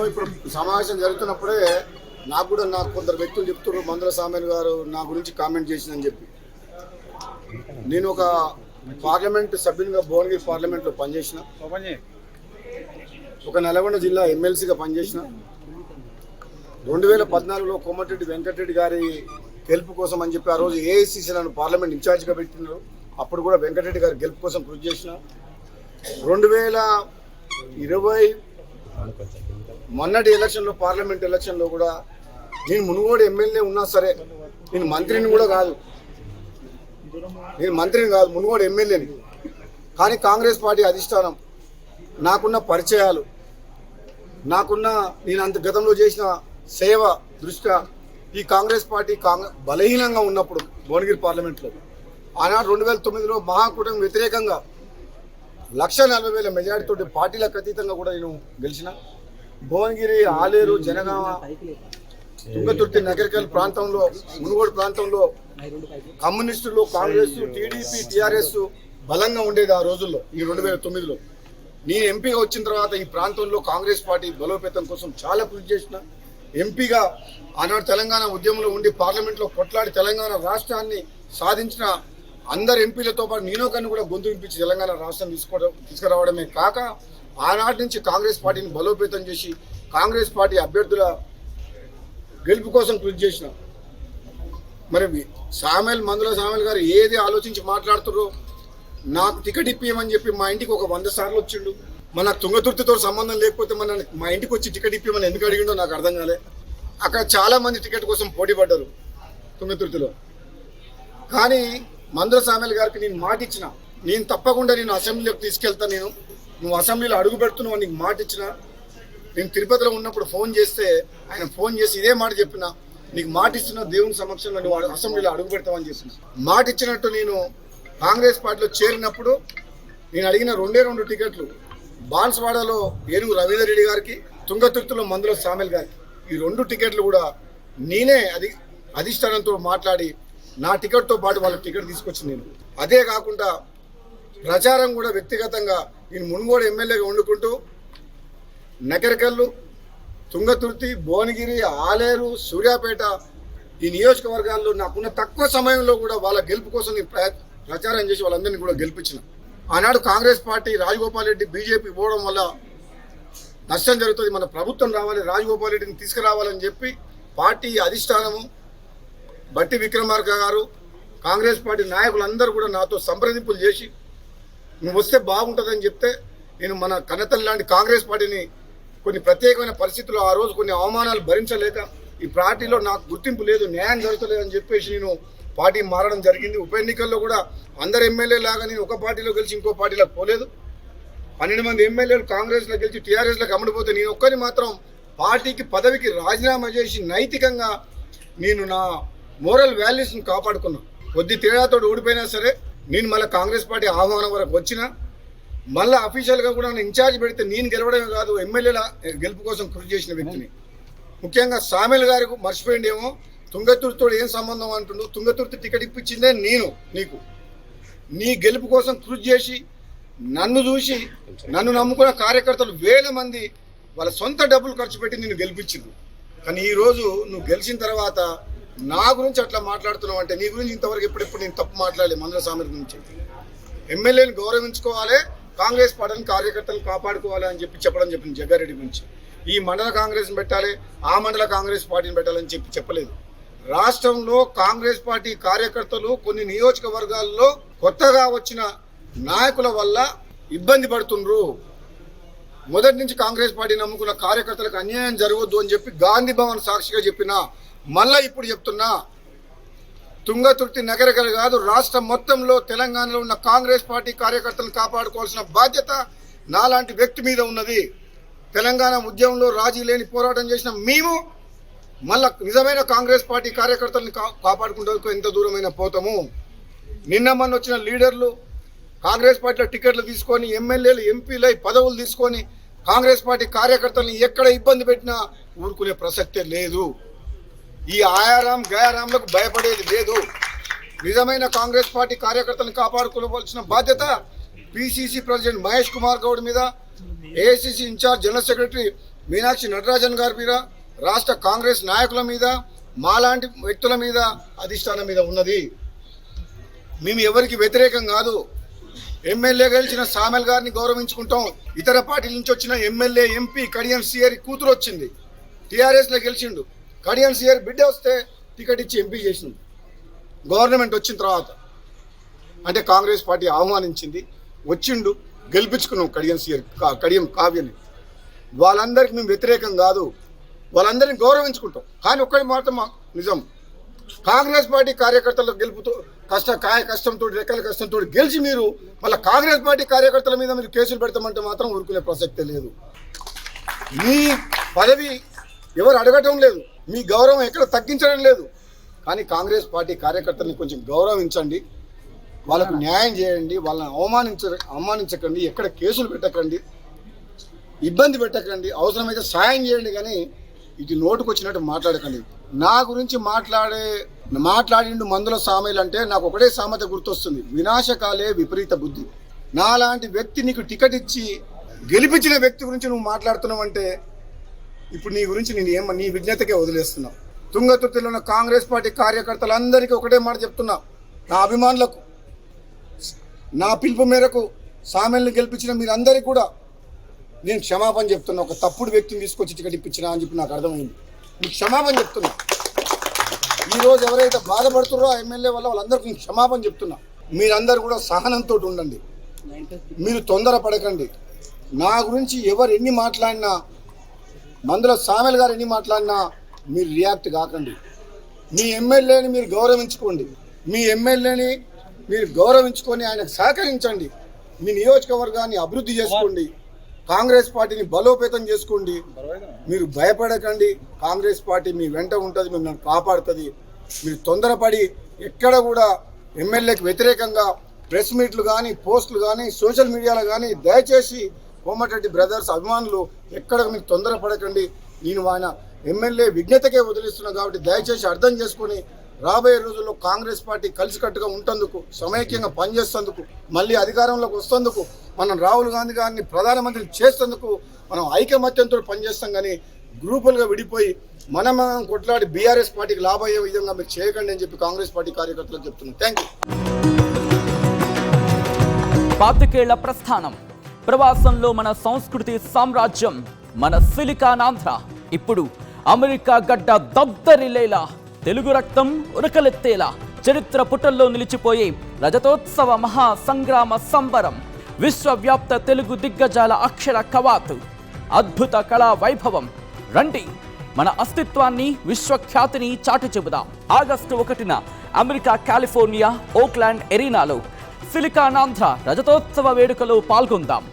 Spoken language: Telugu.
ఇప్పుడు సమావేశం జరుగుతున్నప్పుడే నాకు కొందరు వ్యక్తులు చెప్తున్నారు మందుల సామేల్ గారు నా గురించి కామెంట్ చేసిందని చెప్పి. నేను ఒక పార్లమెంట్ సభ్యునిగా భువనగిరి పార్లమెంట్లో పనిచేసిన, ఒక నల్గొండ జిల్లా ఎమ్మెల్సీగా పనిచేసిన. 2014లో కోమటిరెడ్డి వెంకటరెడ్డి గారి గెలుపు కోసం అని చెప్పి ఆ రోజు ఏఐసిసి నన్ను పార్లమెంట్ ఇన్ఛార్జ్గా పెట్టినారు. అప్పుడు కూడా వెంకటరెడ్డి గారి గెలుపు కోసం కృషి చేసిన. 2020 మొన్నటి ఎలక్షన్లో, పార్లమెంట్ ఎలక్షన్లో కూడా నేను మునుగోడు ఎమ్మెల్యే ఉన్నా సరే, నేను మంత్రిని కూడా కాదు, మునుగోడు ఎమ్మెల్యేని. కానీ కాంగ్రెస్ పార్టీ అధిష్టానం, నాకున్న పరిచయాలు, నేను అంత గతంలో చేసిన సేవ దృష్ట్యా ఈ కాంగ్రెస్ పార్టీ బలహీనంగా ఉన్నప్పుడు భువనగిరి పార్లమెంట్లో ఆనాడు 2009లో మహాకూటమి వ్యతిరేకంగా 140,000 మెజార్టీతోటి పార్టీలకు అతీతంగా కూడా నేను గెలిచిన. భువనగిరి, ఆలేరు, జనగామ, తుంగతుర్తి, నగరికల్ ప్రాంతంలో, మునుగోడు ప్రాంతంలో కమ్యూనిస్టులు, కాంగ్రెస్, టీడీపీ, టీఆర్ఎస్ బలంగా ఉండేది ఆ రోజుల్లో. ఈ 2009లో నేను ఎంపీగా వచ్చిన తర్వాత ఈ ప్రాంతంలో కాంగ్రెస్ పార్టీ బలోపేతం కోసం చాలా కృషి చేసిన. ఎంపీగా ఆనాడు తెలంగాణ ఉద్యమంలో ఉండి పార్లమెంట్లో కొట్లాడి తెలంగాణ రాష్ట్రాన్ని సాధించిన అందరు ఎంపీలతో పాటు నేను కన్నా కూడా గొంతు వినిపించి తెలంగాణ రాష్ట్రం తీసుకురావడమే కాక ఆనాటి నుంచి కాంగ్రెస్ పార్టీని బలోపేతం చేసి కాంగ్రెస్ పార్టీ అభ్యర్థుల గెలుపు కోసం కృషి చేసిన. మరి మందుల సామేల్ గారు ఏది ఆలోచించి మాట్లాడుతారో, నాకు టికెట్ ఇప్పియమని చెప్పి మా ఇంటికి ఒక 100 సార్లు వచ్చిండు. మన తుంగతుర్తితో సంబంధం లేకపోతే మా ఇంటికి వచ్చి టికెట్ ఇప్పియమని ఎందుకు అడిగిండో నాకు అర్థం కాలే. అక్కడ చాలా మంది టికెట్ కోసం పోటీ పడ్డారు తుంగతుర్తిలో. కానీ మందుల సామేల్ గారికి నేను మాట ఇచ్చిన, నేను తప్పకుండా నేను అసెంబ్లీలోకి తీసుకెళ్తా, నువ్వు అసెంబ్లీలో అడుగు పెడుతున్నావు నీకు మాట ఇచ్చిన. నేను తిరుపతిలో ఉన్నప్పుడు ఫోన్ చేస్తే ఆయన ఫోన్ చేసి ఇదే మాట చెప్పిన, నీకు మాట ఇస్తున్నా దేవుని సమక్షంలో నువ్వు అసెంబ్లీలో అడుగు పెడతావని చెప్పిన. మాట ఇచ్చినట్టు నేను కాంగ్రెస్ పార్టీలో చేరినప్పుడు నేను అడిగిన 2 టికెట్లు బాన్స్వాడలో ఏనుగు రవీందర్ రెడ్డి గారికి, తుంగతుర్తిలో మందుల సామేల్ గారికి. ఈ 2 టికెట్లు కూడా నేనే అధిష్టానంతో మాట్లాడి నా టికెట్తో పాటు వాళ్ళకి టికెట్ తీసుకొచ్చింది నేను. అదే కాకుండా ప్రచారం కూడా వ్యక్తిగతంగా నేను మునుగోడు ఎమ్మెల్యేగా వండుకుంటూ నగరికల్లు, తుంగతుర్తి, భువనగిరి, ఆలేరు, సూర్యాపేట ఈ నియోజకవర్గాల్లో నాకున్న తక్కువ సమయంలో కూడా వాళ్ళ గెలుపు కోసం నేను ప్రచారం చేసి వాళ్ళందరినీ కూడా గెలిపించిన. ఆనాడు కాంగ్రెస్ పార్టీ రాజగోపాల్ రెడ్డి బీజేపీ పోవడం వల్ల నష్టం జరుగుతుంది, మన ప్రభుత్వం రావాలి, రాజగోపాల్ రెడ్డిని తీసుకురావాలని చెప్పి పార్టీ అధిష్టానము, బట్టి విక్రమార్క గారు, కాంగ్రెస్ పార్టీ నాయకులందరూ కూడా నాతో సంప్రదింపులు చేసి నువ్వు వస్తే బాగుంటుందని చెప్తే నేను మన కన్నతల్లి లాంటి కాంగ్రెస్ పార్టీని కొన్ని ప్రత్యేకమైన పరిస్థితుల్లో ఆ రోజు కొన్ని అవమానాలు భరించలేక ఈ పార్టీలో నాకు గుర్తింపు లేదు, న్యాయం జరుగుతలేదని చెప్పేసి నేను పార్టీ మారడం జరిగింది. ఉప ఎన్నికల్లో కూడా అందరు ఎమ్మెల్యే లాగా నేను ఒక పార్టీలో గెలిచి ఇంకో పార్టీలోకి పోలేదు. 12 మంది ఎమ్మెల్యేలు కాంగ్రెస్లో గెలిచి టీఆర్ఎస్లోకి అమ్ముడిపోతే నేను ఒక్కరిని మాత్రం పార్టీకి పదవికి రాజీనామా చేసి నైతికంగా నేను నా మోరల్ వాల్యూస్ని కాపాడుకున్నా. కొద్ది తేడాతో ఓడిపోయినా సరే నేను మళ్ళీ కాంగ్రెస్ పార్టీ ఆహ్వానం వరకు వచ్చినా మళ్ళీ అఫీషియల్గా కూడా నేను ఇన్ఛార్జ్ పెడితే నేను గెలవడమే కాదు, ఎమ్మెల్యేల గెలుపు కోసం కృషి చేసిన వ్యక్తిని. ముఖ్యంగా సామేల్ గారికి మర్చిపోయిండేమో, తుంగతుర్తితో ఏం సంబంధం అంటుండో. తుంగతుర్తి టికెట్ ఇప్పించిందే నీకు నీ గెలుపు కోసం కృషి చేసి నన్ను చూసి నన్ను నమ్ముకున్న కార్యకర్తలు 1000 మంది వాళ్ళ సొంత డబ్బులు ఖర్చు పెట్టి నిన్ను గెలిపించింది. కానీ ఈరోజు నువ్వు గెలిచిన తర్వాత నా గురించి అట్లా మాట్లాడుతున్నావు అంటే నీ గురించి ఇంతవరకు ఎప్పుడెప్పుడు నేను తప్పు మాట్లాడలేదు. మందుల సామేల్ గురించి ఎమ్మెల్యేని గౌరవించుకోవాలి, కాంగ్రెస్ పార్టీని కార్యకర్తలను కాపాడుకోవాలి అని చెప్పడం చెప్పింది జగ్గారెడ్డి గురించి. ఈ మండల కాంగ్రెస్ని పెట్టాలి, ఆ మండల కాంగ్రెస్ పార్టీని పెట్టాలని చెప్పలేదు. రాష్ట్రంలో కాంగ్రెస్ పార్టీ కార్యకర్తలు కొన్ని నియోజకవర్గాల్లో కొత్తగా వచ్చిన నాయకుల వల్ల ఇబ్బంది పడుతుండ్రు. మొదటి నుంచి కాంగ్రెస్ పార్టీ నమ్ముకున్న కార్యకర్తలకు అన్యాయం జరగవద్దు అని చెప్పి గాంధీ భవన్ సాక్షిగా చెప్పినా, మళ్ళీ ఇప్పుడు చెప్తున్నా, తుంగతుర్తి నగరికల్ కాదు రాష్ట్రం మొత్తంలో తెలంగాణలో ఉన్న కాంగ్రెస్ పార్టీ కార్యకర్తలను కాపాడుకోవాల్సిన బాధ్యత నాలాంటి వ్యక్తి మీద ఉన్నది. తెలంగాణ ఉద్యమంలో రాజీ లేని పోరాటం చేసిన మేము మళ్ళా నిజమైన కాంగ్రెస్ పార్టీ కార్యకర్తలను కాపాడుకుంటూ ఎంత దూరమైనా పోతాము. నిన్న మొన్న వచ్చిన లీడర్లు కాంగ్రెస్ పార్టీలో టికెట్లు తీసుకొని ఎమ్మెల్యేలు ఎంపీలై పదవులు తీసుకొని కాంగ్రెస్ పార్టీ కార్యకర్తలను ఎక్కడ ఇబ్బంది పెట్టినా ఊరుకునే ప్రసక్తే లేదు. ఈ ఆయారాం గయారాంలకు భయపడేది లేదు. నిజమైన కాంగ్రెస్ పార్టీ కార్యకర్తలను కాపాడుకోవాల్సిన బాధ్యత పిసిసి ప్రెసిడెంట్ మహేష్ కుమార్ గౌడ్ మీద, AICC in-charge general secretary Meenakshi Natarajan గారి మీద, రాష్ట్ర కాంగ్రెస్ నాయకుల మీద, మాలాంటి వ్యక్తుల మీద, అధిష్టానం మీద ఉన్నది. మేము ఎవరికి వ్యతిరేకం కాదు. ఎమ్మెల్యే గెలిచిన సామెల్ గారిని గౌరవించుకుంటాం. ఇతర పార్టీల నుంచి వచ్చిన ఎమ్మెల్యే, ఎంపీ కడియం సిఆర్ కూతురు వచ్చింది, టీఆర్ఎస్లో గెలిచిండు. కడియం సిఆర్ బిడ్డ వస్తే టికెట్ ఇచ్చి ఎంపీ చేసింది. గవర్నమెంట్ వచ్చిన తర్వాత అంటే కాంగ్రెస్ పార్టీ ఆహ్వానించింది, వచ్చిండు, గెలిపించుకున్నాం కడియం కావ్యని. వాళ్ళందరికీ మేము వ్యతిరేకం కాదు, వాళ్ళందరినీ గౌరవించుకుంటాం. కానీ ఒక్కటి మాత్రం నిజం, కాంగ్రెస్ పార్టీ కార్యకర్తల గెలుపుతో కష్టంతో రెక్కల కష్టంతో గెలిచి మీరు మళ్ళీ కాంగ్రెస్ పార్టీ కార్యకర్తల మీద మీరు కేసులు పెడతామంటే మాత్రం ఊరుకునే ప్రసక్తే లేదు. మీ పదవి ఎవరు అడగటం లేదు, మీ గౌరవం ఎక్కడ తగ్గించడం లేదు. కానీ కాంగ్రెస్ పార్టీ కార్యకర్తల్ని కొంచెం గౌరవించండి, వాళ్ళకు న్యాయం చేయండి, వాళ్ళని అవమానించకండి, ఎక్కడ కేసులు పెట్టకండి, ఇబ్బంది పెట్టకండి, అవసరమైతే సాయం చేయండి. కానీ ఇది నోటుకు వచ్చినట్టు మాట్లాడకండి. నా గురించి మాట్లాడిండు మందుల సామెలు అంటే నాకు ఒకటే సామెత గుర్తొస్తుంది, వినాశకాలే విపరీత బుద్ధి. నాలాంటి వ్యక్తి నీకు టికెట్ ఇచ్చి గెలిపించిన వ్యక్తి గురించి నువ్వు మాట్లాడుతున్నావు అంటే ఇప్పుడు నీ గురించి నీ విజ్ఞతకే వదిలేస్తున్నావు. తుంగతుర్తిలో ఉన్న కాంగ్రెస్ పార్టీ కార్యకర్తలందరికీ ఒకటే మాట చెప్తున్నా, నా అభిమానులకు, నా పిలుపు మేరకు సామెల్ని గెలిపించిన మీరందరికీ కూడా నేను క్షమాపణ చెప్తున్నా. ఒక తప్పుడు వ్యక్తిని తీసుకొచ్చి టికెట్ ఇప్పించినా అని చెప్పి నాకు అర్థమైంది. మీకు క్షమాపణ చెప్తున్నా. ఈరోజు ఎవరైతే బాధపడుతున్నారో ఆ ఎమ్మెల్యే వల్ల వాళ్ళందరికీ నేను క్షమాపణ చెప్తున్నా. మీరందరూ కూడా సహనంతో ఉండండి, మీరు తొందరపడకండి. నా గురించి ఎవరు ఎన్ని మాట్లాడినా, మందుల సామెల్ గారు ఎన్ని మాట్లాడినా మీరు రియాక్ట్ కాకండి. మీ ఎమ్మెల్యేని మీరు గౌరవించుకోండి, మీ ఎమ్మెల్యేని మీరు గౌరవించుకొని ఆయనకు సహకరించండి. మీ నియోజకవర్గాన్ని అభివృద్ధి చేసుకోండి, కాంగ్రెస్ పార్టీని బలోపేతం చేసుకోండి. మీరు భయపడకండి, కాంగ్రెస్ పార్టీ మీ వెంట ఉంటుంది, మిమ్మల్ని కాపాడుతుంది. మీరు తొందరపడి ఎక్కడ కూడా ఎమ్మెల్యేకి వ్యతిరేకంగా ప్రెస్ మీట్లు కానీ, పోస్టులు కానీ, సోషల్ మీడియాలో కానీ దయచేసి కోమటిరెడ్డి బ్రదర్స్ అభిమానులు ఎక్కడ మీరు తొందరపడకండి. నేను ఆయన ఎమ్మెల్యే విజ్ఞతకే వదిలిస్తున్నా కాబట్టి దయచేసి అర్థం చేసుకొని రాబోయే రోజుల్లో కాంగ్రెస్ పార్టీ కలిసికట్టుగా ఉంటందుకు, సమైక్యంగా పనిచేసేందుకు, మళ్ళీ అధికారంలోకి వస్తేందుకు, మనం రాహుల్ గాంధీ గారిని ప్రధానమంత్రి చేసేందుకు మనం ఐకమత్యంతో పనిచేస్తాం. కానీ గ్రూపులుగా విడిపోయి మనం కొట్లాడి బీఆర్ఎస్ పార్టీకి లాభయ్యే విధంగా మీరు చేయకండి అని చెప్పి కాంగ్రెస్ పార్టీ కార్యకర్తలకు చెప్తున్నాను. Thank you. 25 ఏళ్ల ప్రస్థానం, ప్రవాసంలో మన సంస్కృతి సామ్రాజ్యం, మన సిలికానాంధ్ర ఇప్పుడు అమెరికా గడ్డ దద్దరిల్లేలా, తెలుగు రక్తం ఉరకలెత్తేలా, చరిత్ర పుటల్లో నిలిచిపోయే రజతోత్సవ మహా సంగ్రామ సంబరం, విశ్వవ్యాప్త తెలుగు దిగ్గజాల అక్షర కవాతు, అద్భుత కళా వైభవం. రండి, మన అస్తిత్వాన్ని, విశ్వఖ్యాతిని చాటి చెబుదాం. ఆగస్టు 1న అమెరికా కాలిఫోర్నియా ఓక్లాండ్ ఎరీనాలో సిలికానాంధ్ర రజతోత్సవ వేడుకలో పాల్గొందాం.